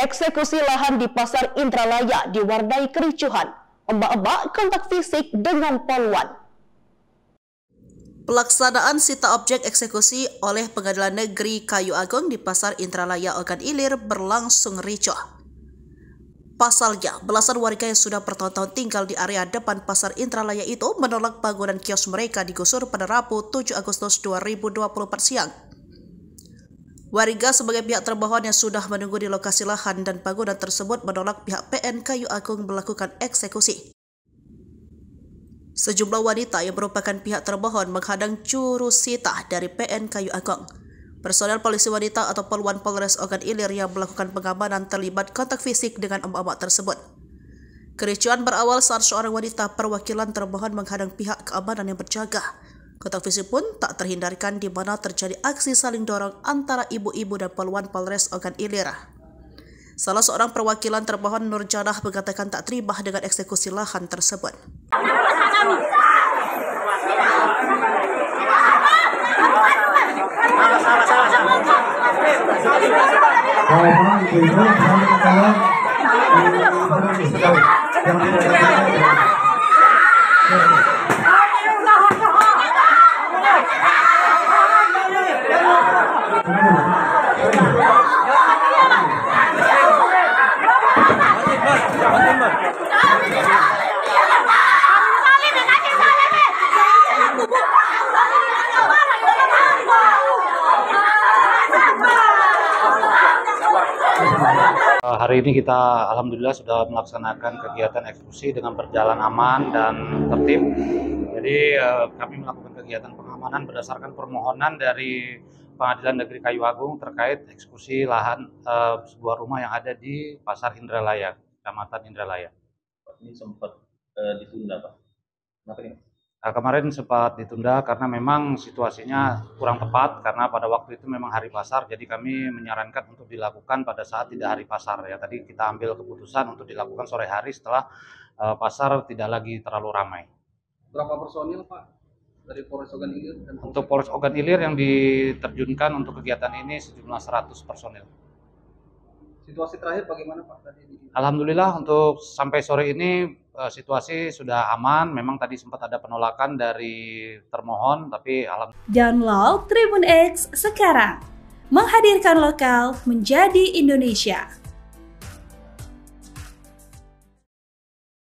Eksekusi lahan di Pasar Indralaya diwarnai kericuhan. Emak-emak kontak fisik dengan poluan. Pelaksanaan sita objek eksekusi oleh Pengadilan Negeri Kayu Agung di Pasar Indralaya Ogan Ilir berlangsung ricuh. Pasalnya, belasan warga yang sudah bertahun-tahun tinggal di area depan Pasar Indralaya itu menolak bangunan kios mereka digusur pada Rabu 7 Agustus 2024 siang. Warga sebagai pihak termohon yang sudah menunggu di lokasi lahan dan bangunan tersebut menolak pihak PN Kayu Agung melakukan eksekusi. Sejumlah wanita yang merupakan pihak termohon menghadang juru sita dari PN Kayu Agung. Personel polisi wanita atau Poluan Polres Ogan Ilir yang melakukan pengamanan terlibat kontak fisik dengan emak-emak tersebut. Kericuan berawal saat seorang wanita perwakilan termohon menghadang pihak keamanan yang berjaga. Kontak fisik pun tak terhindarkan di mana terjadi aksi saling dorong antara ibu-ibu dan Poluan Polres Ogan Ilir. Salah seorang perwakilan termohon Nurjanah mengatakan tak terima dengan eksekusi lahan tersebut. Hari ini kita alhamdulillah sudah melaksanakan kegiatan eksekusi dengan berjalan aman dan tertib. Jadi kami melakukan kegiatan pengamanan berdasarkan permohonan dari Pengadilan Negeri Kayu Agung terkait eksekusi lahan sebuah rumah yang ada di Pasar Indralaya, Kecamatan Indralaya. Ini sempat ditunda, Pak. Kenapa ini? Kemarin sempat ditunda karena memang situasinya kurang tepat karena pada waktu itu memang hari pasar, jadi kami menyarankan untuk dilakukan pada saat tidak hari pasar ya. Tadi kita ambil keputusan untuk dilakukan sore hari setelah pasar tidak lagi terlalu ramai. Berapa personil, Pak, dari Polres Ogan Ilir? Untuk Polres Ogan Ilir yang diterjunkan untuk kegiatan ini sejumlah 100 personil. Situasi terakhir bagaimana, Pak? Alhamdulillah untuk sampai sore ini situasi sudah aman. Memang tadi sempat ada penolakan dari termohon, tapi alhamdulillah. Download Tribun X sekarang, menghadirkan lokal menjadi Indonesia.